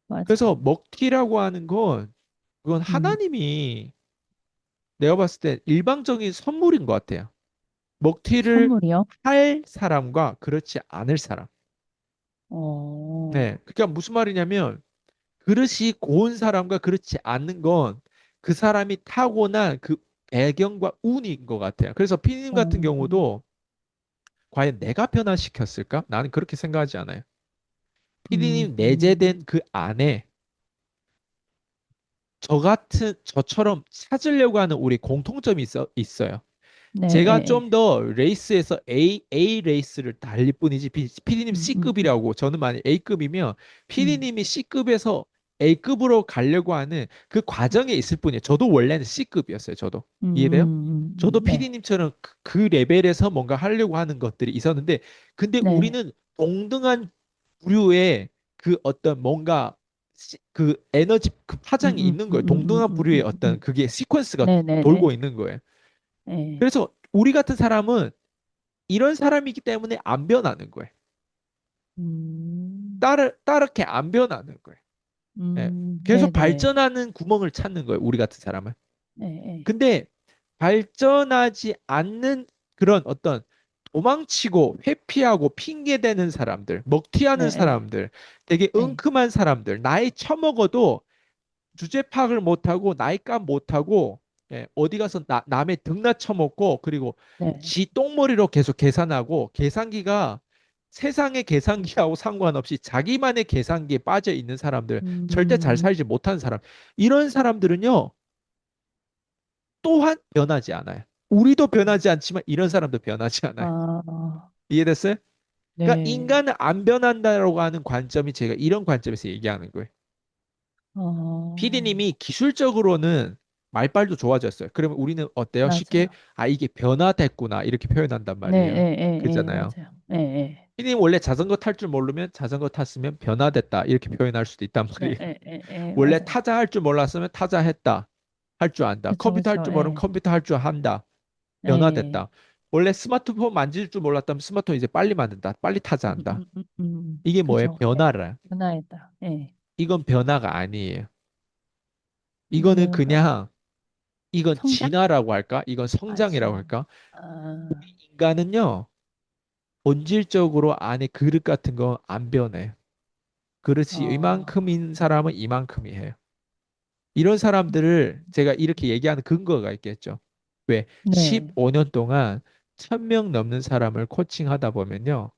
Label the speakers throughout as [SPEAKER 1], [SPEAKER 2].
[SPEAKER 1] 맞아.
[SPEAKER 2] 그래서 먹튀라고 하는 건 그건
[SPEAKER 1] 음,
[SPEAKER 2] 하나님이 내가 봤을 때 일방적인 선물인 것 같아요. 먹튀를
[SPEAKER 1] 선물이요?
[SPEAKER 2] 할 사람과 그렇지 않을 사람.
[SPEAKER 1] 어,
[SPEAKER 2] 네. 그러니까 무슨 말이냐면 그릇이 고운 사람과 그렇지 않는 건 그 사람이 타고난 그 배경과 운인 것 같아요. 그래서 피디님 같은
[SPEAKER 1] 어,
[SPEAKER 2] 경우도 과연 내가 변화시켰을까? 나는 그렇게 생각하지 않아요. 피디님
[SPEAKER 1] 음.
[SPEAKER 2] 내재된 그 안에 저처럼 찾으려고 하는 우리 공통점이 있어요.
[SPEAKER 1] 네,
[SPEAKER 2] 제가
[SPEAKER 1] 예,
[SPEAKER 2] 좀
[SPEAKER 1] 예.
[SPEAKER 2] 더 레이스에서 A 레이스를 달릴 뿐이지 피디님
[SPEAKER 1] 음, 음, 음.
[SPEAKER 2] C급이라고 저는 만약 A급이면
[SPEAKER 1] 음,
[SPEAKER 2] 피디님이 C급에서 A급으로 가려고 하는 그 과정에 있을 뿐이에요. 저도 원래는 C급이었어요. 저도. 이해돼요? 저도
[SPEAKER 1] 네,
[SPEAKER 2] 피디님처럼 그 레벨에서 뭔가 하려고 하는 것들이 있었는데 근데
[SPEAKER 1] 네.
[SPEAKER 2] 우리는 동등한 부류의 그 어떤 뭔가 그 에너지 그 파장이 있는 거예요. 동등한 부류의 어떤 그게 시퀀스가
[SPEAKER 1] 네, 네,
[SPEAKER 2] 돌고
[SPEAKER 1] 네.
[SPEAKER 2] 있는 거예요.
[SPEAKER 1] 예.
[SPEAKER 2] 그래서 우리 같은 사람은 이런 사람이기 때문에 안 변하는 거예요.
[SPEAKER 1] 음,
[SPEAKER 2] 따르게 안 변하는 거예요. 예.
[SPEAKER 1] 네,
[SPEAKER 2] 계속
[SPEAKER 1] 네.
[SPEAKER 2] 발전하는 구멍을 찾는 거예요. 우리 같은 사람은.
[SPEAKER 1] 예, 예.
[SPEAKER 2] 근데 발전하지 않는 그런 어떤 도망치고 회피하고 핑계대는 사람들,
[SPEAKER 1] 예,
[SPEAKER 2] 먹튀하는
[SPEAKER 1] 예.
[SPEAKER 2] 사람들, 되게
[SPEAKER 1] 예.
[SPEAKER 2] 은큼한 사람들, 나이 처먹어도 주제 파악을 못하고 나이값 못하고 어디 가서 남의 등나 쳐먹고 그리고
[SPEAKER 1] 네.
[SPEAKER 2] 지 똥머리로 계속 계산하고 계산기가 세상의 계산기하고 상관없이 자기만의 계산기에 빠져 있는 사람들 절대 잘
[SPEAKER 1] 음,
[SPEAKER 2] 살지 못하는 사람 이런 사람들은요 또한 변하지 않아요. 우리도 변하지 않지만 이런 사람도 변하지 않아요.
[SPEAKER 1] 아,
[SPEAKER 2] 이해됐어요? 그러니까
[SPEAKER 1] 네.
[SPEAKER 2] 인간은 안 변한다라고 하는 관점이 제가 이런 관점에서 얘기하는 거예요.
[SPEAKER 1] 어,
[SPEAKER 2] PD님이 기술적으로는 말빨도 좋아졌어요. 그러면 우리는 어때요? 쉽게
[SPEAKER 1] 맞아요.
[SPEAKER 2] 아 이게 변화됐구나 이렇게 표현한단
[SPEAKER 1] 네,
[SPEAKER 2] 말이에요.
[SPEAKER 1] 예, 예, 예,
[SPEAKER 2] 그잖아요.
[SPEAKER 1] 맞아요. 예, 예.
[SPEAKER 2] PD님 원래 자전거 탈 줄 모르면 자전거 탔으면 변화됐다 이렇게 표현할 수도 있단
[SPEAKER 1] 네,
[SPEAKER 2] 말이에요.
[SPEAKER 1] 예, 예, 예,
[SPEAKER 2] 원래
[SPEAKER 1] 맞아요.
[SPEAKER 2] 타자 할 줄 몰랐으면 타자 했다. 할 줄 안다.
[SPEAKER 1] 그쵸,
[SPEAKER 2] 컴퓨터 할
[SPEAKER 1] 그쵸,
[SPEAKER 2] 줄 모르면
[SPEAKER 1] 예.
[SPEAKER 2] 컴퓨터 할 줄 한다.
[SPEAKER 1] 예.
[SPEAKER 2] 변화됐다. 원래 스마트폰 만질 줄 몰랐다면 스마트폰 이제 빨리 만든다. 빨리 타자 한다. 이게 뭐예요?
[SPEAKER 1] 그죠. 예.
[SPEAKER 2] 변화라.
[SPEAKER 1] 변화했다. 예.
[SPEAKER 2] 이건 변화가 아니에요. 이거는
[SPEAKER 1] 이거는 그럼
[SPEAKER 2] 그냥 이건
[SPEAKER 1] 성장?
[SPEAKER 2] 진화라고 할까? 이건
[SPEAKER 1] 아,
[SPEAKER 2] 성장이라고
[SPEAKER 1] 진화.
[SPEAKER 2] 할까?
[SPEAKER 1] 아,
[SPEAKER 2] 인간은요, 본질적으로 안에 그릇 같은 거 안 변해. 그릇이
[SPEAKER 1] 어,
[SPEAKER 2] 이만큼인 사람은 이만큼이에요. 이런 사람들을 제가 이렇게 얘기하는 근거가 있겠죠. 왜?
[SPEAKER 1] 네,
[SPEAKER 2] 15년 동안 1000명 넘는 사람을 코칭하다 보면요.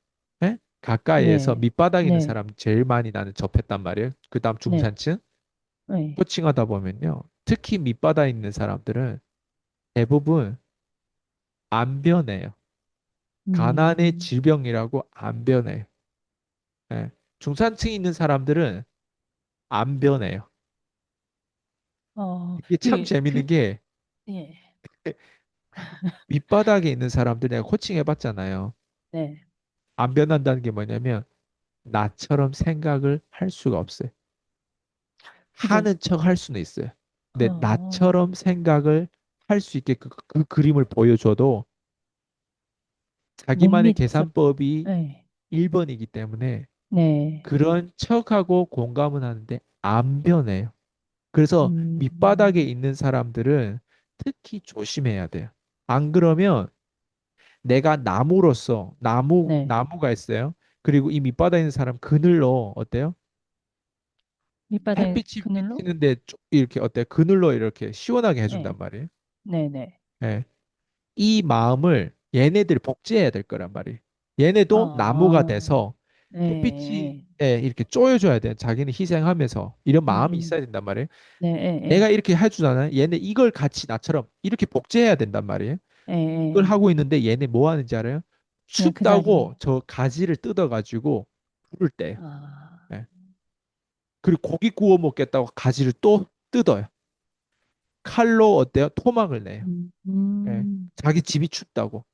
[SPEAKER 2] 에? 가까이에서
[SPEAKER 1] 네,
[SPEAKER 2] 밑바닥에 있는
[SPEAKER 1] 네,
[SPEAKER 2] 사람 제일 많이 나는 접했단 말이에요. 그 다음
[SPEAKER 1] 네,
[SPEAKER 2] 중산층
[SPEAKER 1] 네.
[SPEAKER 2] 코칭하다 보면요. 특히 밑바닥에 있는 사람들은 대부분 안 변해요. 가난의
[SPEAKER 1] 음,
[SPEAKER 2] 질병이라고 안 변해요. 예. 중산층에 있는 사람들은 안 변해요. 이게 참 재밌는 게
[SPEAKER 1] 예,
[SPEAKER 2] 밑바닥에 있는 사람들 내가 코칭 해봤잖아요.
[SPEAKER 1] 네.
[SPEAKER 2] 안 변한다는 게 뭐냐면 나처럼 생각을 할 수가 없어요.
[SPEAKER 1] 그죠.
[SPEAKER 2] 하는 척 할 수는 있어요. 근데
[SPEAKER 1] 어,
[SPEAKER 2] 나처럼 생각을 할 수 있게 그 그림을 보여줘도
[SPEAKER 1] 못
[SPEAKER 2] 자기만의
[SPEAKER 1] 믿죠.
[SPEAKER 2] 계산법이
[SPEAKER 1] 네,
[SPEAKER 2] 1번이기 때문에
[SPEAKER 1] 네.
[SPEAKER 2] 그런 척하고 공감은 하는데 안 변해요. 그래서 밑바닥에
[SPEAKER 1] 음,
[SPEAKER 2] 있는 사람들은 특히 조심해야 돼요. 안 그러면 내가 나무로서
[SPEAKER 1] 네.
[SPEAKER 2] 나무가 있어요. 그리고 이 밑바닥에 있는 사람 그늘로 어때요?
[SPEAKER 1] 밑바닥
[SPEAKER 2] 햇빛이
[SPEAKER 1] 그늘로?
[SPEAKER 2] 비치는데 이렇게 어때요? 그늘로 이렇게 시원하게 해준단
[SPEAKER 1] 네,
[SPEAKER 2] 말이에요.
[SPEAKER 1] 네, 네.
[SPEAKER 2] 예. 이 마음을 얘네들이 복제해야 될 거란 말이에요. 얘네도 나무가
[SPEAKER 1] 어,
[SPEAKER 2] 돼서 햇빛이
[SPEAKER 1] 네.
[SPEAKER 2] 이렇게 쪼여줘야 돼. 자기는 희생하면서 이런
[SPEAKER 1] 음,
[SPEAKER 2] 마음이 있어야
[SPEAKER 1] 음.
[SPEAKER 2] 된단 말이에요.
[SPEAKER 1] 네, 예,
[SPEAKER 2] 내가
[SPEAKER 1] 예.
[SPEAKER 2] 이렇게 해주잖아요. 얘네 이걸 같이 나처럼 이렇게 복제해야 된단 말이에요.
[SPEAKER 1] 예,
[SPEAKER 2] 이걸
[SPEAKER 1] 예.
[SPEAKER 2] 하고 있는데 얘네 뭐 하는지 알아요?
[SPEAKER 1] 그냥 그 자리.
[SPEAKER 2] 춥다고 저 가지를 뜯어가지고 불을 떼요.
[SPEAKER 1] 아,
[SPEAKER 2] 예. 그리고 고기 구워 먹겠다고 가지를 또 뜯어요. 칼로 어때요? 토막을 내요.
[SPEAKER 1] 음,
[SPEAKER 2] 예.
[SPEAKER 1] 음.
[SPEAKER 2] 자기 집이 춥다고.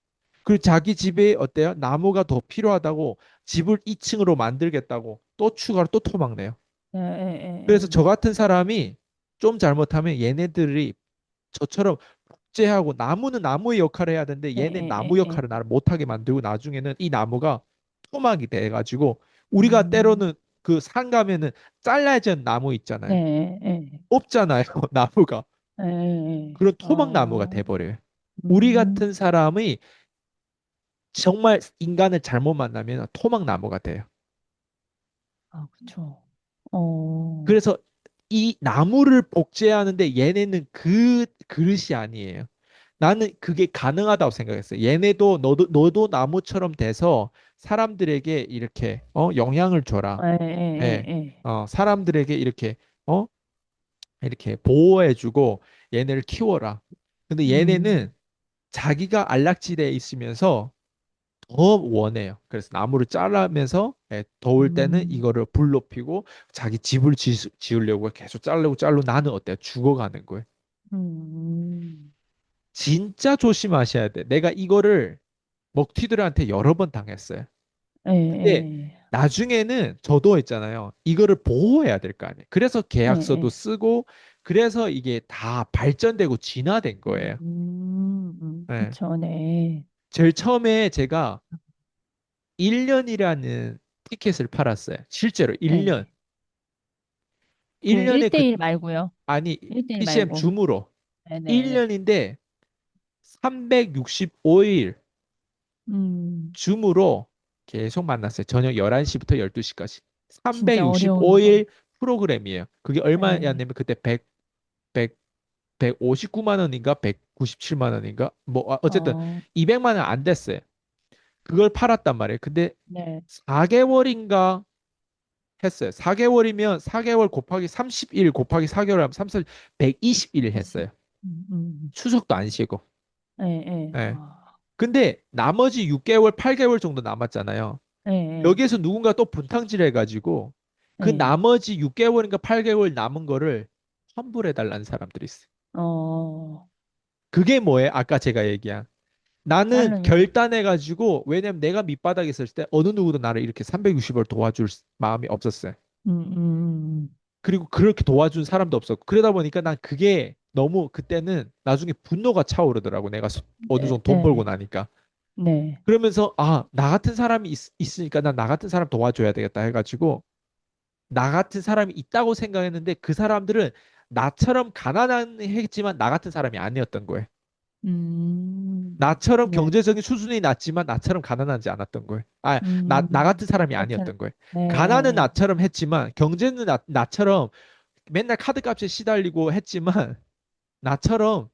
[SPEAKER 2] 그리고 자기 집에 어때요? 나무가 더 필요하다고 집을 2층으로 만들겠다고 또 추가로 또 토막 내요.
[SPEAKER 1] 예, 예,
[SPEAKER 2] 그래서
[SPEAKER 1] 예,
[SPEAKER 2] 저 같은 사람이 좀 잘못하면 얘네들이 저처럼 복제하고 나무는 나무의 역할을 해야 되는데
[SPEAKER 1] 예,
[SPEAKER 2] 얘네
[SPEAKER 1] 예,
[SPEAKER 2] 나무
[SPEAKER 1] 예, 예.
[SPEAKER 2] 역할을 나를 못하게 만들고 나중에는 이 나무가 토막이 돼가지고 우리가
[SPEAKER 1] 음,
[SPEAKER 2] 때로는 그 산 가면은 잘라진 나무 있잖아요.
[SPEAKER 1] 네, 네,
[SPEAKER 2] 없잖아요, 나무가.
[SPEAKER 1] 네, 네.
[SPEAKER 2] 그런 토막나무가 돼버려요. 우리
[SPEAKER 1] 음,
[SPEAKER 2] 같은 사람이 정말 인간을 잘못 만나면 토막나무가 돼요.
[SPEAKER 1] 아, 그쵸. 어,
[SPEAKER 2] 그래서 이 나무를 복제하는데 얘네는 그 그릇이 아니에요. 나는 그게 가능하다고 생각했어요. 얘네도 너도 나무처럼 돼서 사람들에게 이렇게 영향을 줘라.
[SPEAKER 1] 예, 예,
[SPEAKER 2] 예.
[SPEAKER 1] 예,
[SPEAKER 2] 사람들에게 이렇게 어 이렇게 보호해주고 얘네를 키워라. 근데
[SPEAKER 1] 예.
[SPEAKER 2] 얘네는 자기가 안락지대에 있으면서 더 원해요. 그래서 나무를 자르면서 더울 때는
[SPEAKER 1] 음,
[SPEAKER 2] 이거를 불 높이고 자기 집을 지으려고 계속 자르고 나는 어때요? 죽어가는 거예요.
[SPEAKER 1] 음,
[SPEAKER 2] 진짜 조심하셔야 돼. 내가 이거를 먹튀들한테 여러 번 당했어요.
[SPEAKER 1] 예,
[SPEAKER 2] 근데
[SPEAKER 1] 예,
[SPEAKER 2] 나중에는 저도 있잖아요. 이거를 보호해야 될 거 아니에요. 그래서
[SPEAKER 1] 예,
[SPEAKER 2] 계약서도
[SPEAKER 1] 예.
[SPEAKER 2] 쓰고 그래서 이게 다 발전되고 진화된 거예요. 예.
[SPEAKER 1] 그쵸, 네.
[SPEAKER 2] 제일 처음에 제가 1년이라는 티켓을 팔았어요. 실제로 1년.
[SPEAKER 1] 네. 그
[SPEAKER 2] 1년에
[SPEAKER 1] 1대1 말고요.
[SPEAKER 2] 아니,
[SPEAKER 1] 1대1
[SPEAKER 2] PCM
[SPEAKER 1] 말고.
[SPEAKER 2] 줌으로
[SPEAKER 1] 네네네.
[SPEAKER 2] 1년인데 365일
[SPEAKER 1] 음,
[SPEAKER 2] 줌으로 계속 만났어요. 저녁 11시부터 12시까지.
[SPEAKER 1] 진짜 어려운 거.
[SPEAKER 2] 365일 프로그램이에요. 그게
[SPEAKER 1] 네.
[SPEAKER 2] 얼마였냐면 그때 100, 159만 원인가 197만 원인가 뭐 어쨌든
[SPEAKER 1] 어,
[SPEAKER 2] 200만 원 안 됐어요. 그걸 팔았단 말이에요. 근데
[SPEAKER 1] 네.
[SPEAKER 2] 4개월인가 했어요. 4개월이면 4개월 곱하기 30일 곱하기 4개월 하면 30, 120일 했어요.
[SPEAKER 1] 음, 음.
[SPEAKER 2] 추석도 안 쉬고.
[SPEAKER 1] 예, 예.
[SPEAKER 2] 예.
[SPEAKER 1] 아,
[SPEAKER 2] 근데 나머지 6개월, 8개월 정도 남았잖아요.
[SPEAKER 1] 예, 예.
[SPEAKER 2] 여기에서 누군가 또 분탕질 해가지고 그
[SPEAKER 1] 예.
[SPEAKER 2] 나머지 6개월인가 8개월 남은 거를 환불해달라는 사람들이 있어요.
[SPEAKER 1] 어,
[SPEAKER 2] 그게 뭐예요? 아까 제가 얘기한. 나는
[SPEAKER 1] 자르니까.
[SPEAKER 2] 결단해가지고, 왜냐면 내가 밑바닥에 있을 때 어느 누구도 나를 이렇게 360을 도와줄 마음이 없었어요.
[SPEAKER 1] 음, 음,
[SPEAKER 2] 그리고 그렇게 도와준 사람도 없었고. 그러다 보니까 난 그게 너무 그때는 나중에 분노가 차오르더라고. 내가 어느
[SPEAKER 1] 네,
[SPEAKER 2] 정도 돈 벌고
[SPEAKER 1] 네,
[SPEAKER 2] 나니까.
[SPEAKER 1] 네.
[SPEAKER 2] 그러면서, 나 같은 사람이 있으니까 난 나 같은 사람 도와줘야 되겠다 해가지고, 나 같은 사람이 있다고 생각했는데 그 사람들은 나처럼 가난했지만 나 같은 사람이 아니었던 거예요. 나처럼
[SPEAKER 1] 네.
[SPEAKER 2] 경제적인 수준이 낮지만 나처럼 가난하지 않았던 거예요. 나
[SPEAKER 1] 음,
[SPEAKER 2] 같은 사람이
[SPEAKER 1] 나처럼.
[SPEAKER 2] 아니었던 거예요.
[SPEAKER 1] 네,
[SPEAKER 2] 가난은
[SPEAKER 1] 예, 예.
[SPEAKER 2] 나처럼 했지만 경제는 나처럼 맨날 카드값에 시달리고 했지만 나처럼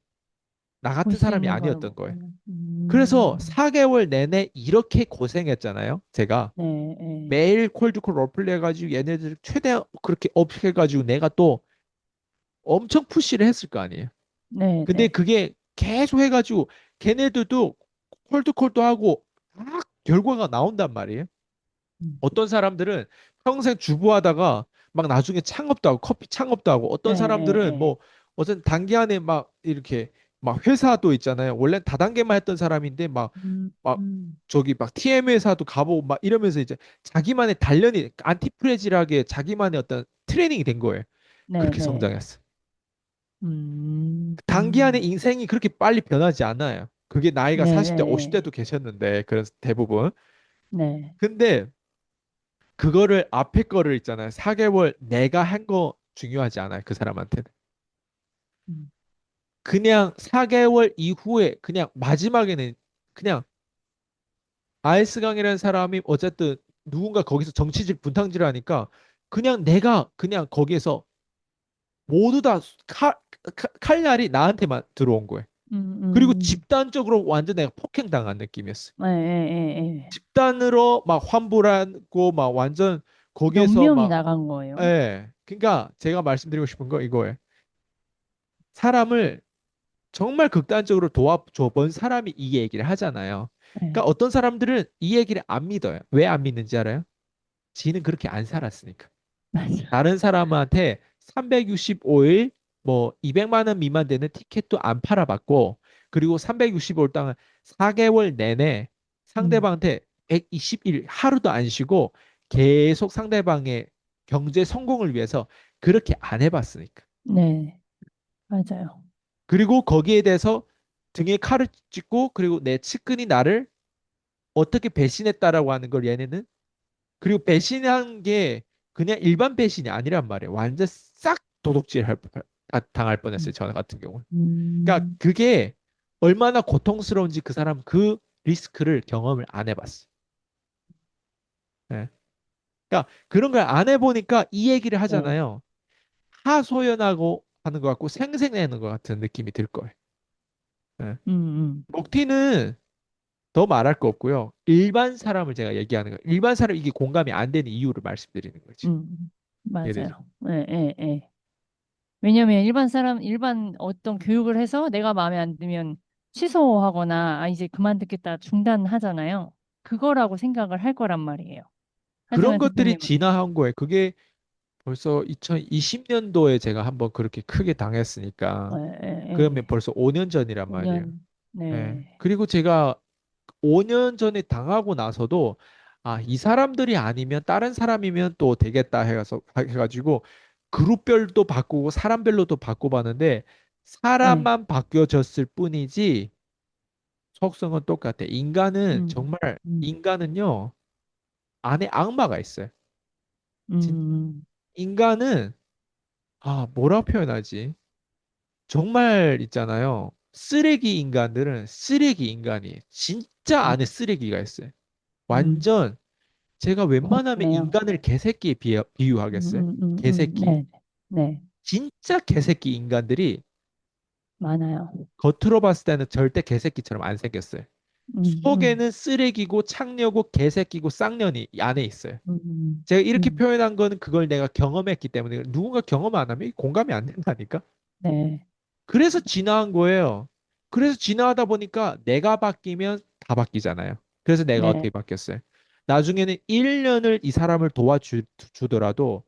[SPEAKER 2] 나
[SPEAKER 1] 볼
[SPEAKER 2] 같은
[SPEAKER 1] 수
[SPEAKER 2] 사람이
[SPEAKER 1] 있는 거를
[SPEAKER 2] 아니었던
[SPEAKER 1] 못
[SPEAKER 2] 거예요.
[SPEAKER 1] 보는.
[SPEAKER 2] 그래서 4개월 내내 이렇게 고생했잖아요. 제가
[SPEAKER 1] 네, 예.
[SPEAKER 2] 매일 콜드콜 롤플레이 해가지고 얘네들 최대한 그렇게 업해가지고 내가 또 엄청 푸시를 했을 거 아니에요.
[SPEAKER 1] 네,
[SPEAKER 2] 근데
[SPEAKER 1] 네.
[SPEAKER 2] 그게 계속 해가지고 걔네들도 콜드콜도 하고 막 결과가 나온단 말이에요.
[SPEAKER 1] 음.
[SPEAKER 2] 어떤 사람들은 평생 주부하다가 막 나중에 창업도 하고 커피 창업도 하고
[SPEAKER 1] 예,
[SPEAKER 2] 어떤
[SPEAKER 1] 예,
[SPEAKER 2] 사람들은
[SPEAKER 1] 예.
[SPEAKER 2] 뭐 어쨌든 단기간에 막 이렇게 막 회사도 있잖아요. 원래 다단계만 했던 사람인데 막
[SPEAKER 1] 음.
[SPEAKER 2] 저기 막 TM 회사도 가보고 막 이러면서 이제 자기만의 단련이 안티프레질하게 자기만의 어떤 트레이닝이 된 거예요.
[SPEAKER 1] 네,
[SPEAKER 2] 그렇게
[SPEAKER 1] 네.
[SPEAKER 2] 성장했어.
[SPEAKER 1] 음,
[SPEAKER 2] 단기간에 인생이 그렇게 빨리 변하지 않아요. 그게 나이가
[SPEAKER 1] 네,
[SPEAKER 2] 40대,
[SPEAKER 1] 네,
[SPEAKER 2] 50대도 계셨는데, 그래서 대부분.
[SPEAKER 1] 네.
[SPEAKER 2] 근데 그거를 앞에 거를 있잖아요. 4개월 내가 한 거 중요하지 않아요. 그 사람한테는.
[SPEAKER 1] 음,
[SPEAKER 2] 그냥 4개월 이후에 그냥 마지막에는 그냥 아이스강이라는 사람이 어쨌든 누군가 거기서 정치질 분탕질을 하니까 그냥 내가 그냥 거기에서 모두 다 칼날이 나한테만 들어온 거예요.
[SPEAKER 1] 음,
[SPEAKER 2] 그리고
[SPEAKER 1] 음.
[SPEAKER 2] 집단적으로 완전 내가 폭행당한 느낌이었어요.
[SPEAKER 1] 예, 예, 예, 예.
[SPEAKER 2] 집단으로 막 환불하고 막 완전
[SPEAKER 1] 몇
[SPEAKER 2] 거기에서
[SPEAKER 1] 명이
[SPEAKER 2] 막
[SPEAKER 1] 나간 거예요?
[SPEAKER 2] 그러니까 제가 말씀드리고 싶은 거 이거예요. 사람을 정말 극단적으로 도와줘 본 사람이 이 얘기를 하잖아요. 그러니까
[SPEAKER 1] 네.
[SPEAKER 2] 어떤 사람들은 이 얘기를 안 믿어요. 왜 안 믿는지 알아요? 지는 그렇게 안 살았으니까.
[SPEAKER 1] 맞아.
[SPEAKER 2] 다른 사람한테 365일 뭐 200만 원 미만 되는 티켓도 안 팔아봤고 그리고 365일 동안 4개월 내내
[SPEAKER 1] 음,
[SPEAKER 2] 상대방한테 120일 하루도 안 쉬고 계속 상대방의 경제 성공을 위해서 그렇게 안 해봤으니까.
[SPEAKER 1] 네, 맞아요.
[SPEAKER 2] 그리고 거기에 대해서 등에 칼을 찍고 그리고 내 측근이 나를 어떻게 배신했다라고 하는 걸 얘네는 그리고 배신한 게 그냥 일반 배신이 아니란 말이에요. 완전 싹 도둑질 당할 뻔했어요.
[SPEAKER 1] 음,
[SPEAKER 2] 저 같은 경우는. 그러니까
[SPEAKER 1] 음,
[SPEAKER 2] 그게 얼마나 고통스러운지 그 사람 그 리스크를 경험을 안 해봤어. 예. 그러니까 그런 걸 안 해보니까 이 얘기를
[SPEAKER 1] 네.
[SPEAKER 2] 하잖아요. 하소연하고 하는 것 같고 생색내는 것 같은 느낌이 들 거예요. 예.
[SPEAKER 1] 음, 음,
[SPEAKER 2] 목티는 더 말할 거 없고요. 일반 사람을 제가 얘기하는 거예요. 일반 사람 이게 공감이 안 되는 이유를 말씀드리는 거지. 이해되죠?
[SPEAKER 1] 맞아요. 예, 예, 예. 왜냐면 일반 어떤 교육을 해서 내가 마음에 안 들면 취소하거나, 아, 이제 그만 듣겠다 중단하잖아요. 그거라고 생각을 할 거란 말이에요.
[SPEAKER 2] 그런
[SPEAKER 1] 하지만
[SPEAKER 2] 것들이
[SPEAKER 1] 대표님은,
[SPEAKER 2] 진화한 거예요. 그게 벌써 2020년도에 제가 한번 그렇게 크게 당했으니까
[SPEAKER 1] 예, 예,
[SPEAKER 2] 그러면
[SPEAKER 1] 예.
[SPEAKER 2] 벌써 5년 전이란 말이에요.
[SPEAKER 1] 5년,
[SPEAKER 2] 예.
[SPEAKER 1] 네,
[SPEAKER 2] 그리고 제가 5년 전에 당하고 나서도 아, 이 사람들이 아니면 다른 사람이면 또 되겠다 해가지고 그룹별도 바꾸고 사람별로도 바꿔봤는데
[SPEAKER 1] 네,
[SPEAKER 2] 사람만 바뀌어졌을 뿐이지 속성은 똑같아.
[SPEAKER 1] 음, 음,
[SPEAKER 2] 인간은요 안에 악마가 있어요. 진,
[SPEAKER 1] 음,
[SPEAKER 2] 인간은 아, 뭐라 표현하지? 정말 있잖아요. 쓰레기 인간들은 쓰레기 인간이 진짜 안에
[SPEAKER 1] 네,
[SPEAKER 2] 쓰레기가 있어요.
[SPEAKER 1] 음,
[SPEAKER 2] 완전 제가 웬만하면
[SPEAKER 1] 그렇네요.
[SPEAKER 2] 인간을 개새끼에 비유하겠어요. 개새끼.
[SPEAKER 1] 네, 네,
[SPEAKER 2] 진짜 개새끼 인간들이
[SPEAKER 1] 많아요.
[SPEAKER 2] 겉으로 봤을 때는 절대 개새끼처럼 안 생겼어요.
[SPEAKER 1] 음, 음,
[SPEAKER 2] 속에는 쓰레기고 창녀고 개새끼고 쌍년이 안에 있어요.
[SPEAKER 1] 음,
[SPEAKER 2] 제가 이렇게
[SPEAKER 1] 음,
[SPEAKER 2] 표현한 거는 그걸 내가 경험했기 때문에 누군가 경험 안 하면 공감이 안 된다니까.
[SPEAKER 1] 네,
[SPEAKER 2] 그래서 진화한 거예요. 그래서 진화하다 보니까 내가 바뀌면 다 바뀌잖아요. 그래서 내가 어떻게
[SPEAKER 1] 네,
[SPEAKER 2] 바뀌었어요? 나중에는 1년을 이 사람을 도와주더라도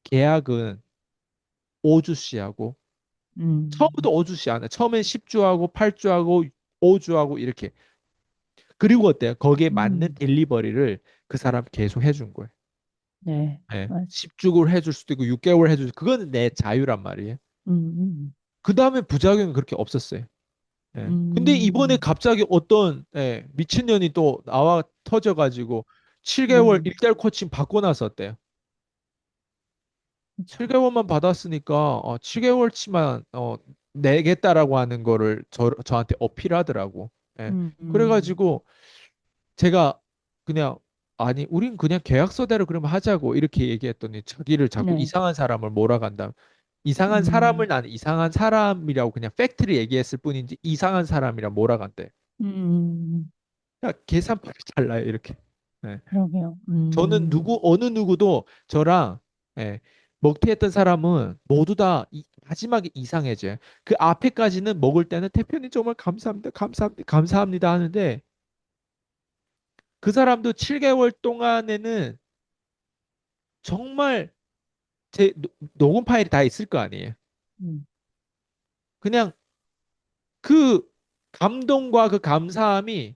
[SPEAKER 2] 계약은 5주씩 하고
[SPEAKER 1] 음,
[SPEAKER 2] 처음부터 5주씩 안 해. 처음엔 10주하고 8주하고 5주하고 이렇게. 그리고 어때요? 거기에 맞는
[SPEAKER 1] 음,
[SPEAKER 2] 딜리버리를 그 사람 계속 해준 거예요.
[SPEAKER 1] 네,
[SPEAKER 2] 네.
[SPEAKER 1] 맞,
[SPEAKER 2] 10주를 해줄 수도 있고 6개월 해줄 수도 있고 그거는 내 자유란 말이에요.
[SPEAKER 1] 음,
[SPEAKER 2] 그 다음에 부작용이 그렇게 없었어요. 예. 근데 이번에
[SPEAKER 1] 음,
[SPEAKER 2] 갑자기 어떤 미친년이 또 나와 터져가지고 7개월
[SPEAKER 1] 네,
[SPEAKER 2] 일달 코칭 받고 나서 어때요?
[SPEAKER 1] 그렇죠.
[SPEAKER 2] 7개월만 받았으니까 7개월치만 내겠다라고 하는 거를 저한테 어필하더라고. 예.
[SPEAKER 1] 음, 음,
[SPEAKER 2] 그래가지고 제가 그냥 아니 우린 그냥 계약서대로 그러면 하자고 이렇게 얘기했더니 자기를 자꾸
[SPEAKER 1] 네,
[SPEAKER 2] 이상한 사람을 몰아간다. 이상한 사람을
[SPEAKER 1] 음,
[SPEAKER 2] 나는 이상한 사람이라고 그냥 팩트를 얘기했을 뿐인지 이상한 사람이라 몰아간대.
[SPEAKER 1] 음,
[SPEAKER 2] 야, 계산법이 달라요, 이렇게. 예.
[SPEAKER 1] 그러게요.
[SPEAKER 2] 저는 어느 누구도 저랑 먹튀했던 사람은 모두 다 마지막에 이상해져요. 그 앞에까지는 먹을 때는 대표님 정말 감사합니다, 감사합니다, 감사합니다 하는데 그 사람도 7개월 동안에는 정말 제 녹음 파일이 다 있을 거 아니에요.
[SPEAKER 1] 음,
[SPEAKER 2] 그냥 그 감동과 그 감사함이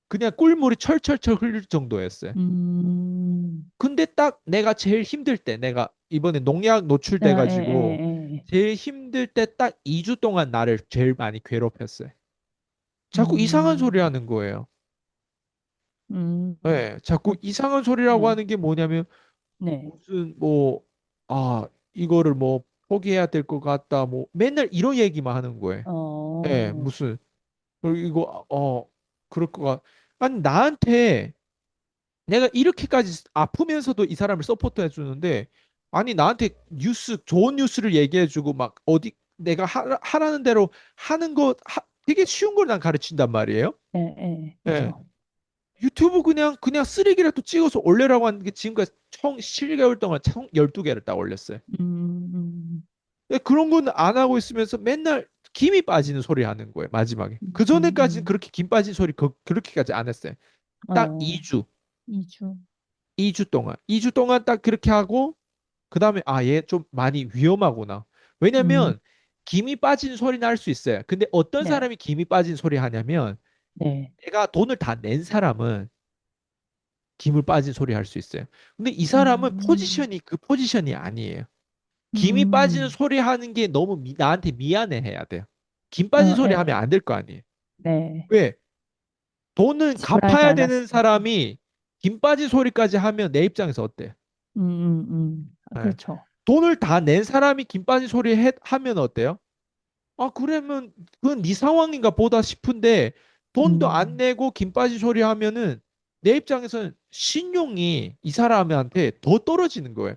[SPEAKER 2] 그냥 꿀물이 철철철 흘릴 정도였어요.
[SPEAKER 1] 음,
[SPEAKER 2] 근데 딱 내가 제일 힘들 때, 내가 이번에 농약
[SPEAKER 1] 아, 예, 예,
[SPEAKER 2] 노출돼가지고
[SPEAKER 1] 예.
[SPEAKER 2] 제일 힘들 때 딱 2주 동안 나를 제일 많이 괴롭혔어요. 자꾸 이상한 소리
[SPEAKER 1] 음,
[SPEAKER 2] 하는 거예요.
[SPEAKER 1] 음,
[SPEAKER 2] 네, 자꾸
[SPEAKER 1] 어,
[SPEAKER 2] 이상한 소리라고
[SPEAKER 1] 네,
[SPEAKER 2] 하는 게 뭐냐면
[SPEAKER 1] 네,
[SPEAKER 2] 무슨 뭐, 아, 이거를 뭐 포기해야 될 것 같다. 뭐 맨날 이런 얘기만 하는 거예요. 예,
[SPEAKER 1] 어,
[SPEAKER 2] 무슨, 그리고 이거, 그럴 것 같, 아니, 나한테 내가 이렇게까지 아프면서도 이 사람을 서포트 해주는데 아니 나한테 좋은 뉴스를 얘기해주고 막 어디 내가 하라는 대로 하는 거 되게 쉬운 걸 난 가르친단 말이에요.
[SPEAKER 1] 예, 예,
[SPEAKER 2] 예.
[SPEAKER 1] 그죠.
[SPEAKER 2] 유튜브 그냥 쓰레기라도 찍어서 올리라고 하는 게 지금까지 총 7개월 동안 총 12개를 딱 올렸어요.
[SPEAKER 1] 음,
[SPEAKER 2] 근데 그런 건 안 하고 있으면서 맨날 김이 빠지는 소리 하는 거예요, 마지막에. 그 전에까지는
[SPEAKER 1] 음,
[SPEAKER 2] 그렇게 김 빠진 소리 그렇게까지 안 했어요. 딱
[SPEAKER 1] 어,
[SPEAKER 2] 2주.
[SPEAKER 1] 2주,
[SPEAKER 2] 2주 동안. 2주 동안 딱 그렇게 하고 그다음에 아, 얘 좀 많이 위험하구나.
[SPEAKER 1] 음,
[SPEAKER 2] 왜냐면 김이 빠진 소리는 할 수 있어요. 근데 어떤
[SPEAKER 1] 네,
[SPEAKER 2] 사람이 김이 빠진 소리 하냐면
[SPEAKER 1] 네,
[SPEAKER 2] 내가 돈을 다 낸 사람은 김을 빠진 소리 할 수 있어요. 근데 이 사람은
[SPEAKER 1] 음,
[SPEAKER 2] 포지션이 그 포지션이 아니에요. 김이 빠지는
[SPEAKER 1] 음,
[SPEAKER 2] 소리 하는 게 너무 나한테 미안해 해야 돼요. 김 빠진
[SPEAKER 1] 어,
[SPEAKER 2] 소리 하면
[SPEAKER 1] 예,
[SPEAKER 2] 안 될 거 아니에요.
[SPEAKER 1] 네,
[SPEAKER 2] 왜? 돈은
[SPEAKER 1] 지불하지
[SPEAKER 2] 갚아야 되는
[SPEAKER 1] 않았으니까.
[SPEAKER 2] 사람이 김 빠진 소리까지 하면 내 입장에서 어때? 예.
[SPEAKER 1] 그렇죠.
[SPEAKER 2] 돈을 다 낸 사람이 김 빠진 소리 하면 어때요? 아, 그러면 그건 네 상황인가 보다 싶은데 돈도 안
[SPEAKER 1] 음,
[SPEAKER 2] 내고 김 빠진 소리 하면은 내 입장에서는 신용이 이 사람한테 더 떨어지는 거예요.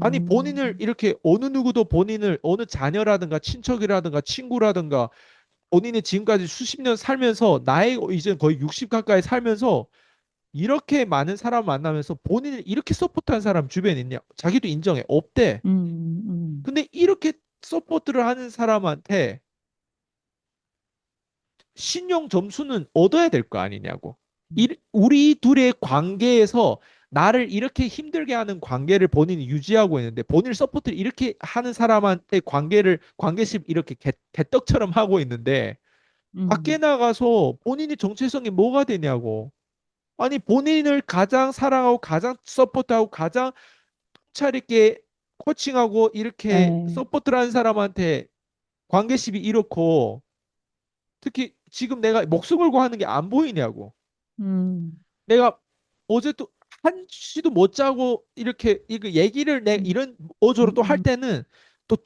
[SPEAKER 2] 아니, 본인을
[SPEAKER 1] 음,
[SPEAKER 2] 이렇게 어느 누구도 본인을 어느 자녀라든가 친척이라든가 친구라든가 본인이 지금까지 수십 년 살면서 나이 이제 거의 60 가까이 살면서 이렇게 많은 사람 만나면서 본인을 이렇게 서포트한 사람 주변에 있냐? 자기도 인정해. 없대.
[SPEAKER 1] 음,
[SPEAKER 2] 근데 이렇게 서포트를 하는 사람한테 신용 점수는 얻어야 될 거 아니냐고. 우리 둘의 관계에서 나를 이렇게 힘들게 하는 관계를 본인이 유지하고 있는데 본인을 서포트를 이렇게 하는 사람한테 관계심 이렇게 개떡처럼 하고 있는데 밖에
[SPEAKER 1] 음,
[SPEAKER 2] 나가서 본인의 정체성이 뭐가 되냐고. 아니, 본인을 가장 사랑하고 가장 서포트하고 가장 차리게 코칭하고 이렇게
[SPEAKER 1] 네,
[SPEAKER 2] 서포트를 하는 사람한테 관계심이 이렇고 특히 지금 내가 목숨 걸고 하는 게 안 보이냐고.
[SPEAKER 1] 음,
[SPEAKER 2] 내가 어제 또 한시도 못 자고 이렇게 이거 얘기를 내
[SPEAKER 1] 음,
[SPEAKER 2] 이런 어조로 또 할
[SPEAKER 1] 음.
[SPEAKER 2] 때는 또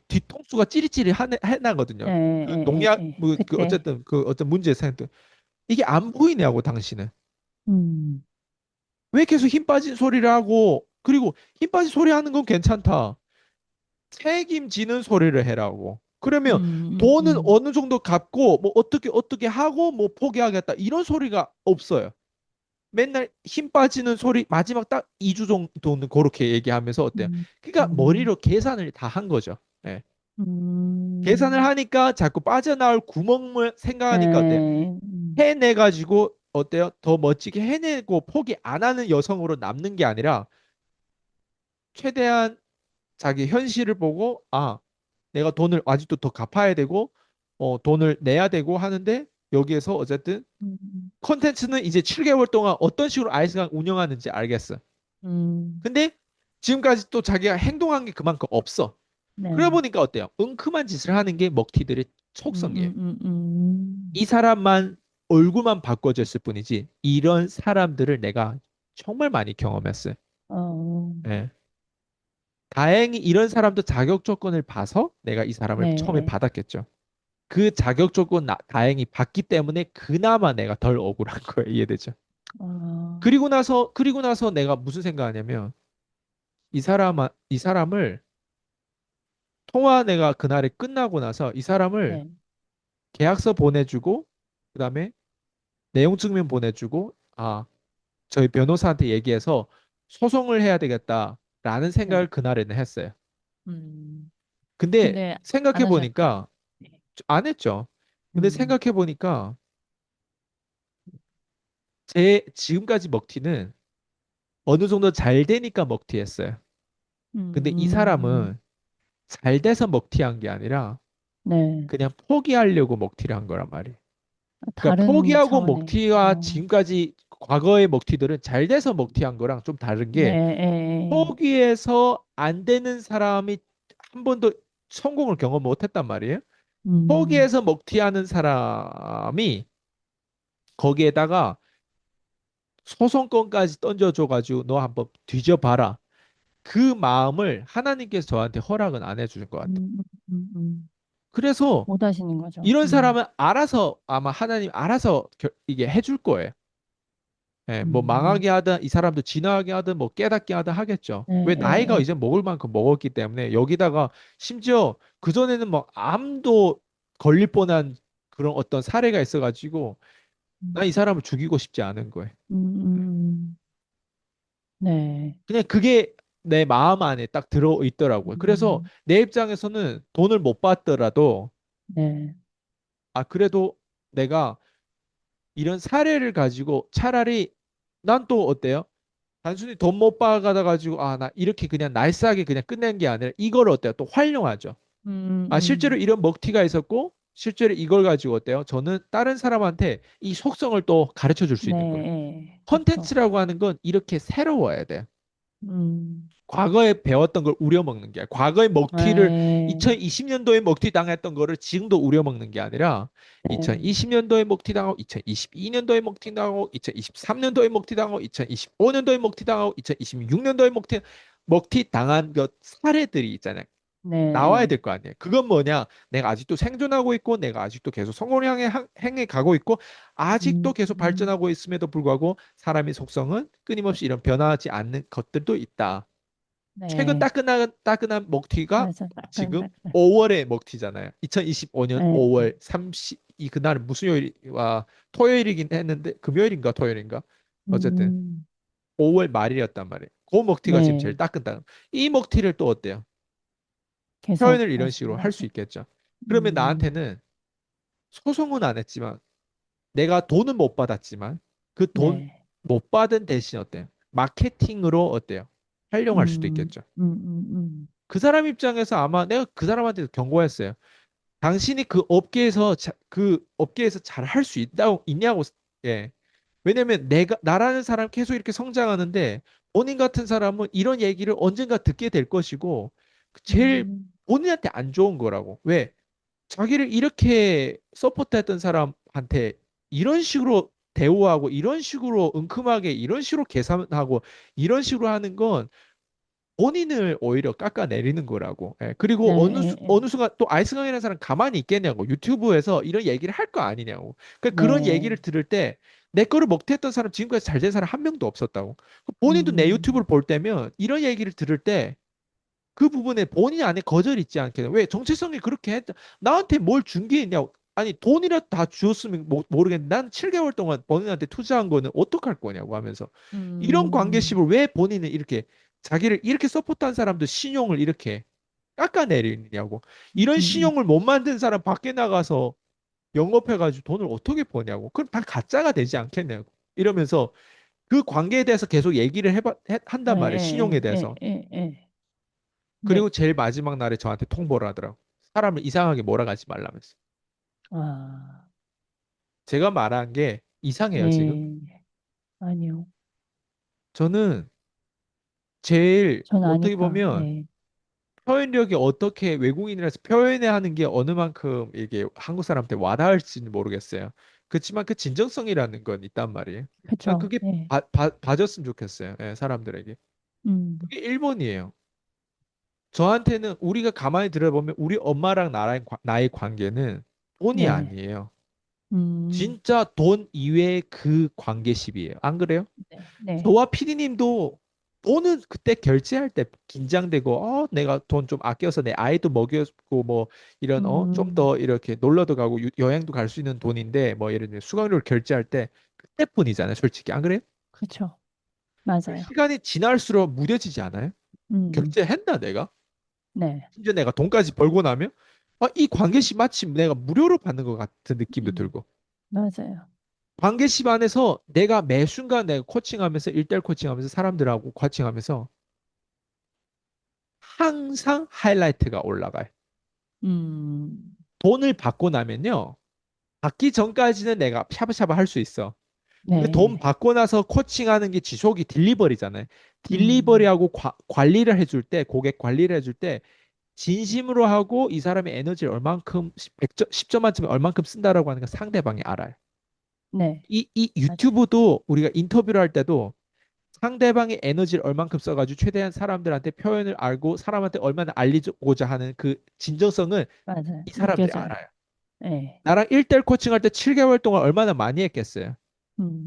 [SPEAKER 2] 뒤통수가 찌릿찌릿 해나거든요. 그 농약 뭐 그
[SPEAKER 1] 그때,
[SPEAKER 2] 어쨌든 그 어떤 문제 생각 이게 안 보이냐고 당신은.
[SPEAKER 1] 음,
[SPEAKER 2] 왜 계속 힘 빠진 소리를 하고 그리고 힘 빠진 소리 하는 건 괜찮다. 책임지는 소리를 해라고. 그러면 돈은
[SPEAKER 1] 음.
[SPEAKER 2] 어느 정도 갚고 뭐 어떻게 하고 뭐 포기하겠다 이런 소리가 없어요. 맨날 힘 빠지는 소리 마지막 딱 2주 정도는 그렇게 얘기하면서 어때요?
[SPEAKER 1] 음,
[SPEAKER 2] 그러니까
[SPEAKER 1] 음,
[SPEAKER 2] 머리로 계산을 다 한 거죠. 예. 계산을
[SPEAKER 1] 음,
[SPEAKER 2] 하니까 자꾸 빠져나올 구멍을 생각하니까 어때요?
[SPEAKER 1] 네,
[SPEAKER 2] 해내가지고 어때요? 더 멋지게 해내고 포기 안 하는 여성으로 남는 게 아니라 최대한 자기 현실을 보고 아 내가 돈을 아직도 더 갚아야 되고 돈을 내야 되고 하는데 여기에서 어쨌든
[SPEAKER 1] 음,
[SPEAKER 2] 컨텐츠는 이제 7개월 동안 어떤 식으로 아이스강 운영하는지 알겠어.
[SPEAKER 1] 음,
[SPEAKER 2] 근데 지금까지 또 자기가 행동한 게 그만큼 없어. 그러다
[SPEAKER 1] 네,
[SPEAKER 2] 보니까 어때요? 엉큼한 짓을 하는 게 먹튀들의
[SPEAKER 1] 음,
[SPEAKER 2] 속성이에요.
[SPEAKER 1] 음, 음,
[SPEAKER 2] 이 사람만 얼굴만 바꿔줬을 뿐이지 이런 사람들을 내가 정말 많이 경험했어요.
[SPEAKER 1] 어,
[SPEAKER 2] 예. 다행히 이런 사람도 자격 조건을 봐서 내가 이 사람을 처음에
[SPEAKER 1] 네,
[SPEAKER 2] 받았겠죠. 그 자격 조건 다행히 받기 때문에 그나마 내가 덜 억울한 거예요. 이해되죠?
[SPEAKER 1] 어,
[SPEAKER 2] 그리고 나서 내가 무슨 생각하냐면 이 사람을 통화 내가 그날에 끝나고 나서 이 사람을
[SPEAKER 1] 네,
[SPEAKER 2] 계약서 보내주고 그다음에 내용 증명 보내주고 아 저희 변호사한테 얘기해서 소송을 해야 되겠다라는
[SPEAKER 1] 네,
[SPEAKER 2] 생각을 그날에는 했어요.
[SPEAKER 1] 음,
[SPEAKER 2] 근데
[SPEAKER 1] 근데 안
[SPEAKER 2] 생각해
[SPEAKER 1] 하셨다.
[SPEAKER 2] 보니까
[SPEAKER 1] 네,
[SPEAKER 2] 안 했죠. 근데
[SPEAKER 1] 음,
[SPEAKER 2] 생각해 보니까 제 지금까지 먹튀는 어느 정도 잘 되니까 먹튀했어요. 근데 이
[SPEAKER 1] 음,
[SPEAKER 2] 사람은 잘 돼서 먹튀한 게 아니라
[SPEAKER 1] 네,
[SPEAKER 2] 그냥 포기하려고 먹튀를 한 거란 말이에요. 그러니까
[SPEAKER 1] 다른
[SPEAKER 2] 포기하고
[SPEAKER 1] 차원의,
[SPEAKER 2] 먹튀와 지금까지 과거의 먹튀들은 잘 돼서 먹튀한 거랑 좀 다른
[SPEAKER 1] 네,
[SPEAKER 2] 게 포기해서 안 되는 사람이 한 번도 성공을 경험 못 했단 말이에요.
[SPEAKER 1] 음,
[SPEAKER 2] 포기해서 먹튀하는 사람이 거기에다가 소송권까지 던져줘가지고 너 한번 뒤져봐라. 그 마음을 하나님께서 저한테 허락은 안 해주는 것 같아요.
[SPEAKER 1] 음, 음.
[SPEAKER 2] 그래서
[SPEAKER 1] 못 하시는 거죠.
[SPEAKER 2] 이런 사람은 알아서 아마 하나님 알아서 이게 해줄 거예요. 예, 뭐
[SPEAKER 1] 음,
[SPEAKER 2] 망하게 하든 이 사람도 진화하게 하든 뭐 깨닫게 하든 하겠죠.
[SPEAKER 1] 네,
[SPEAKER 2] 왜 나이가 이제 먹을 만큼 먹었기 때문에 여기다가 심지어 그전에는 뭐 암도 걸릴 뻔한 그런 어떤 사례가 있어가지고 난
[SPEAKER 1] 음,
[SPEAKER 2] 이 사람을 죽이고 싶지 않은 거예요.
[SPEAKER 1] 음, 네,
[SPEAKER 2] 그냥 그게 내 마음 안에 딱 들어 있더라고요. 그래서
[SPEAKER 1] 음,
[SPEAKER 2] 내 입장에서는 돈을 못 받더라도
[SPEAKER 1] 네,
[SPEAKER 2] 아 그래도 내가 이런 사례를 가지고 차라리 난 또 어때요? 단순히 돈 못 받아 가지고 아 나 이렇게 그냥 날싸게 그냥 끝낸 게 아니라 이걸 어때요? 또 활용하죠. 아 실제로
[SPEAKER 1] 음,
[SPEAKER 2] 이런 먹튀가 있었고 실제로 이걸 가지고 어때요? 저는 다른 사람한테 이 속성을 또 가르쳐 줄 수 있는 거예요.
[SPEAKER 1] 네, 그렇죠.
[SPEAKER 2] 컨텐츠라고 하는 건 이렇게 새로워야 돼요.
[SPEAKER 1] 음,
[SPEAKER 2] 과거에 배웠던 걸 우려먹는 게 아니라 과거의 먹튀를
[SPEAKER 1] 네,
[SPEAKER 2] 2020년도에 먹튀 당했던 거를 지금도 우려먹는 게 아니라
[SPEAKER 1] 네,
[SPEAKER 2] 2020년도에 먹튀 당하고 2022년도에 먹튀 당하고 2023년도에 먹튀 당하고 2025년도에 먹튀 당하고 2026년도에 먹튀 당한 것 사례들이 있잖아요. 나와야 될
[SPEAKER 1] 네,
[SPEAKER 2] 거 아니에요. 그건 뭐냐? 내가 아직도 생존하고 있고, 내가 아직도 계속 성공을 향해 행해 가고 있고, 아직도 계속
[SPEAKER 1] 음,
[SPEAKER 2] 발전하고 있음에도 불구하고 사람의 속성은 끊임없이 이런 변하지 않는 것들도 있다. 최근
[SPEAKER 1] 네,
[SPEAKER 2] 따끈한 먹튀가
[SPEAKER 1] 맞아,
[SPEAKER 2] 지금
[SPEAKER 1] 따끈따끈.
[SPEAKER 2] 5월에 먹튀잖아요. 2025년
[SPEAKER 1] 네,
[SPEAKER 2] 5월 30, 이 그날은 무슨 요일이와 토요일이긴 했는데 금요일인가 토요일인가 어쨌든
[SPEAKER 1] 음,
[SPEAKER 2] 5월 말이었단 말이에요. 그 먹튀가 지금 제일
[SPEAKER 1] 네,
[SPEAKER 2] 따끈따끈. 이 먹튀를 또 어때요?
[SPEAKER 1] 계속
[SPEAKER 2] 표현을 이런 식으로 할 수
[SPEAKER 1] 하신다고.
[SPEAKER 2] 있겠죠. 그러면
[SPEAKER 1] 음,
[SPEAKER 2] 나한테는 소송은 안 했지만 내가 돈은 못 받았지만 그 돈
[SPEAKER 1] 네,
[SPEAKER 2] 못 받은 대신 어때요? 마케팅으로 어때요? 활용할 수도 있겠죠. 그 사람 입장에서 아마 내가 그 사람한테 경고했어요. 당신이 그 업계에서 잘 할 수 있냐고. 예. 왜냐면 나라는 사람 계속 이렇게 성장하는데 본인 같은 사람은 이런 얘기를 언젠가 듣게 될 것이고 제일
[SPEAKER 1] 음,
[SPEAKER 2] 본인한테 안 좋은 거라고. 왜? 자기를 이렇게 서포트했던 사람한테 이런 식으로 대우하고 이런 식으로 은큼하게 이런 식으로 계산하고 이런 식으로 하는 건 본인을 오히려 깎아내리는 거라고. 예.
[SPEAKER 1] 네,
[SPEAKER 2] 그리고
[SPEAKER 1] 예,
[SPEAKER 2] 어느 순간 또 아이스강이라는 사람 가만히 있겠냐고. 유튜브에서 이런 얘기를 할 거 아니냐고. 그런 얘기를
[SPEAKER 1] 네,
[SPEAKER 2] 들을 때 내 거를 먹튀했던 사람 지금까지 잘 된 사람 한 명도 없었다고. 본인도 내 유튜브를
[SPEAKER 1] 음,
[SPEAKER 2] 볼 때면 이런 얘기를 들을 때 그 부분에 본인 안에 거절이 있지 않겠냐. 왜 정체성이 그렇게 했다. 나한테 뭘 준 게 있냐고. 아니 돈이라도 다 주었으면 모르겠는데 난 7개월 동안 본인한테 투자한 거는 어떡할 거냐고 하면서 이런
[SPEAKER 1] 음,
[SPEAKER 2] 관계십을 왜 본인은 이렇게 자기를 이렇게 서포트한 사람도 신용을 이렇게 깎아내리냐고. 이런
[SPEAKER 1] 음,
[SPEAKER 2] 신용을 못 만든 사람 밖에 나가서 영업해가지고 돈을 어떻게 버냐고. 그럼 다 가짜가 되지 않겠냐고. 이러면서 그 관계에 대해서 계속 얘기를
[SPEAKER 1] 예,
[SPEAKER 2] 한단 말이에요. 신용에
[SPEAKER 1] 예,
[SPEAKER 2] 대해서.
[SPEAKER 1] 예, 예. 네,
[SPEAKER 2] 그리고 제일 마지막 날에 저한테 통보를 하더라고. 사람을 이상하게 몰아가지 말라면서.
[SPEAKER 1] 아,
[SPEAKER 2] 제가 말한 게 이상해요, 지금.
[SPEAKER 1] 네, 아니요.
[SPEAKER 2] 저는 제일
[SPEAKER 1] 전
[SPEAKER 2] 어떻게
[SPEAKER 1] 아니까,
[SPEAKER 2] 보면
[SPEAKER 1] 네,
[SPEAKER 2] 표현력이 어떻게 외국인이라서 표현해야 하는 게 어느 만큼 이게 한국 사람한테 와닿을지는 모르겠어요. 그렇지만 그 진정성이라는 건 있단 말이에요. 난
[SPEAKER 1] 그쵸,
[SPEAKER 2] 그게
[SPEAKER 1] 네,
[SPEAKER 2] 봐줬으면 좋겠어요. 예, 사람들에게.
[SPEAKER 1] 음,
[SPEAKER 2] 그게 일본이에요. 저한테는 우리가 가만히 들어보면 우리 엄마랑 나의 관계는 돈이
[SPEAKER 1] 네,
[SPEAKER 2] 아니에요.
[SPEAKER 1] 음,
[SPEAKER 2] 진짜 돈 이외의 그 관계십이에요. 안 그래요?
[SPEAKER 1] 네, 네,
[SPEAKER 2] 저와 피디님도 돈은 그때 결제할 때 긴장되고 내가 돈 좀 아껴서 내 아이도 먹였고 뭐 이런 좀
[SPEAKER 1] 음,
[SPEAKER 2] 더 이렇게 놀러도 가고 여행도 갈 수 있는 돈인데 뭐 예를 들면 수강료를 결제할 때 그때뿐이잖아요. 솔직히 안 그래요?
[SPEAKER 1] 그쵸,
[SPEAKER 2] 그
[SPEAKER 1] 맞아요.
[SPEAKER 2] 시간이 지날수록 무뎌지지 않아요?
[SPEAKER 1] 음,
[SPEAKER 2] 결제했나 내가?
[SPEAKER 1] 네,
[SPEAKER 2] 심지어 내가 돈까지 벌고 나면 이 관계시 마침 내가 무료로 받는 것 같은 느낌도
[SPEAKER 1] 음,
[SPEAKER 2] 들고
[SPEAKER 1] 맞아요.
[SPEAKER 2] 관계십 안에서 내가 매 순간 내가 코칭하면서 일대일 코칭하면서 사람들하고 코칭하면서 항상 하이라이트가 올라가요.
[SPEAKER 1] 음,
[SPEAKER 2] 돈을 받고 나면요. 받기 전까지는 내가 샤브샤브 할 수 있어. 근데 돈
[SPEAKER 1] 네,
[SPEAKER 2] 받고 나서 코칭하는 게 지속이 딜리버리잖아요.
[SPEAKER 1] 음,
[SPEAKER 2] 딜리버리하고 관리를 해줄 때, 고객 관리를 해줄 때 진심으로 하고 이 사람의 에너지를 얼만큼 100점, 10점 만점에 얼만큼 쓴다라고 하는 건 상대방이 알아요.
[SPEAKER 1] 네,
[SPEAKER 2] 이
[SPEAKER 1] 맞아요.
[SPEAKER 2] 유튜브도 우리가 인터뷰를 할 때도 상대방의 에너지를 얼만큼 써가지고 최대한 사람들한테 표현을 알고 사람한테 얼마나 알리고자 하는 그 진정성은
[SPEAKER 1] 맞아요.
[SPEAKER 2] 이 사람들이
[SPEAKER 1] 느껴져요.
[SPEAKER 2] 알아요.
[SPEAKER 1] 네,
[SPEAKER 2] 나랑 1대1 코칭할 때 7개월 동안 얼마나 많이 했겠어요.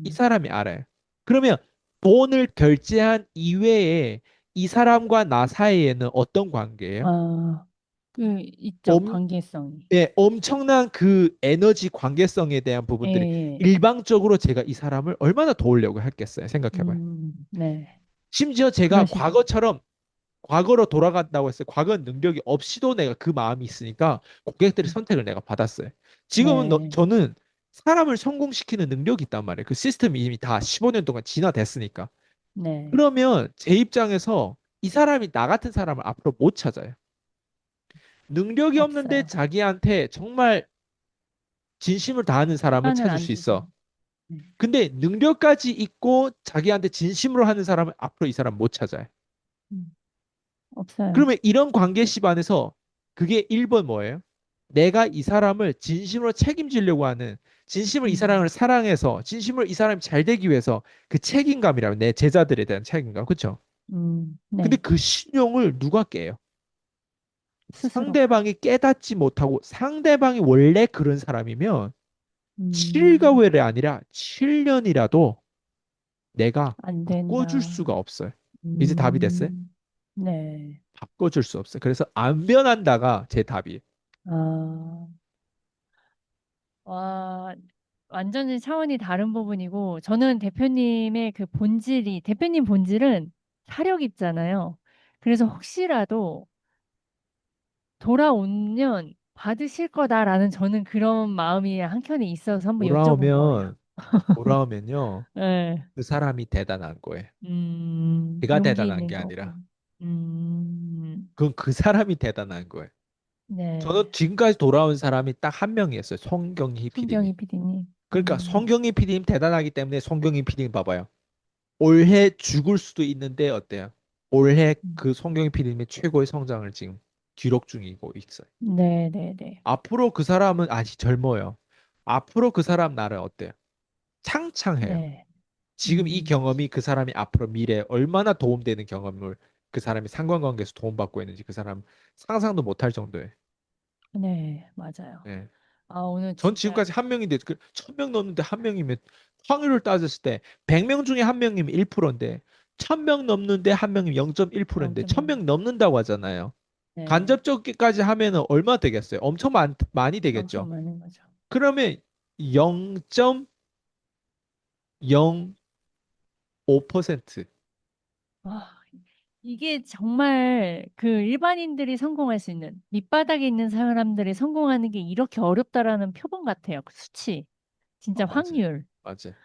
[SPEAKER 2] 이
[SPEAKER 1] 음,
[SPEAKER 2] 사람이 알아요. 그러면 돈을 결제한 이외에 이 사람과 나 사이에는 어떤 관계예요?
[SPEAKER 1] 아, 그, 있죠,
[SPEAKER 2] 엄,
[SPEAKER 1] 관계성이.
[SPEAKER 2] 예, 엄청난 그 에너지 관계성에 대한 부분들이
[SPEAKER 1] 예,
[SPEAKER 2] 일방적으로 제가 이 사람을 얼마나 도우려고 했겠어요. 생각해봐요.
[SPEAKER 1] 네,
[SPEAKER 2] 심지어 제가
[SPEAKER 1] 그러시죠.
[SPEAKER 2] 과거로 돌아간다고 했어요. 과거 능력이 없이도 내가 그 마음이 있으니까 고객들의
[SPEAKER 1] 음,
[SPEAKER 2] 선택을 내가 받았어요. 지금은
[SPEAKER 1] 네,
[SPEAKER 2] 저는 사람을 성공시키는 능력이 있단 말이에요. 그 시스템이 이미 다 15년 동안 진화됐으니까.
[SPEAKER 1] 네,
[SPEAKER 2] 그러면 제 입장에서 이 사람이 나 같은 사람을 앞으로 못 찾아요. 능력이 없는데
[SPEAKER 1] 없어요.
[SPEAKER 2] 자기한테 정말 진심을 다하는 사람은
[SPEAKER 1] 시간을
[SPEAKER 2] 찾을
[SPEAKER 1] 안
[SPEAKER 2] 수 있어.
[SPEAKER 1] 주죠. 네,
[SPEAKER 2] 근데 능력까지 있고 자기한테 진심으로 하는 사람은 앞으로 이 사람 못 찾아요.
[SPEAKER 1] 음, 없어요.
[SPEAKER 2] 그러면 이런 관계십 안에서 그게 1번 뭐예요? 내가 이 사람을 진심으로 책임지려고 하는, 진심으로 이
[SPEAKER 1] 음,
[SPEAKER 2] 사람을 사랑해서, 진심으로 이 사람이 잘 되기 위해서 그 책임감이라면 내 제자들에 대한 책임감. 그렇죠? 근데
[SPEAKER 1] 네.
[SPEAKER 2] 그 신용을 누가 깨요?
[SPEAKER 1] 스스로가.
[SPEAKER 2] 상대방이 깨닫지 못하고 상대방이 원래 그런 사람이면 7일가
[SPEAKER 1] 음,
[SPEAKER 2] 후에 아니라 7년이라도 내가
[SPEAKER 1] 안
[SPEAKER 2] 바꿔줄 수가
[SPEAKER 1] 된다.
[SPEAKER 2] 없어요. 이제 답이 됐어요?
[SPEAKER 1] 음, 네.
[SPEAKER 2] 바꿔줄 수 없어요. 그래서 안 변한다가 제 답이에요.
[SPEAKER 1] 아, 와, 완전히 차원이 다른 부분이고, 저는 대표님의 그 본질이, 대표님 본질은 사력 있잖아요. 그래서 혹시라도 돌아오면 받으실 거다라는 저는 그런 마음이 한켠에 있어서 한번 여쭤본 거예요.
[SPEAKER 2] 돌아오면, 돌아오면요.
[SPEAKER 1] 네.
[SPEAKER 2] 그 사람이 대단한 거예요. 제가
[SPEAKER 1] 용기
[SPEAKER 2] 대단한
[SPEAKER 1] 있는
[SPEAKER 2] 게
[SPEAKER 1] 거고.
[SPEAKER 2] 아니라
[SPEAKER 1] 음,
[SPEAKER 2] 그건 그 사람이 대단한 거예요. 저는
[SPEAKER 1] 네.
[SPEAKER 2] 지금까지 돌아온 사람이 딱 한 명이었어요. 송경희 PD님.
[SPEAKER 1] 손경희 PD님.
[SPEAKER 2] 그러니까 송경희 PD님 대단하기 때문에 송경희 PD님 봐봐요. 올해 죽을 수도 있는데 어때요? 올해 그 송경희 PD님의 최고의 성장을 지금 기록 중이고 있어요.
[SPEAKER 1] 네, 네, 네.
[SPEAKER 2] 앞으로 그 사람은 아직 젊어요. 앞으로 그 사람 나를 어때요? 창창해요.
[SPEAKER 1] 네.
[SPEAKER 2] 지금 이
[SPEAKER 1] 음,
[SPEAKER 2] 경험이 그 사람이 앞으로 미래에 얼마나 도움되는 경험을 그 사람이 상관관계에서 도움받고 있는지 그 사람 상상도 못할 정도예요.
[SPEAKER 1] 네, 맞아요.
[SPEAKER 2] 예.
[SPEAKER 1] 아, 오늘
[SPEAKER 2] 전
[SPEAKER 1] 진짜
[SPEAKER 2] 지금까지 한 명인데 그 1,000명 넘는데 한 명이면 확률을 따졌을 때 100명 중에 한 명이면 1%인데 1,000명 넘는데 한 명이면 0.1%인데
[SPEAKER 1] 0.1.
[SPEAKER 2] 1,000명 넘는다고 하잖아요.
[SPEAKER 1] 네.
[SPEAKER 2] 간접적까지 하면은 얼마 되겠어요? 엄청 많이 되겠죠.
[SPEAKER 1] 엄청 많은 거죠.
[SPEAKER 2] 그러면 0.05%.
[SPEAKER 1] 아, 이게 정말 그 일반인들이 성공할 수 있는 밑바닥에 있는 사람들이 성공하는 게 이렇게 어렵다라는 표본 같아요. 그 수치. 진짜
[SPEAKER 2] 맞아요.
[SPEAKER 1] 확률.
[SPEAKER 2] 맞아요.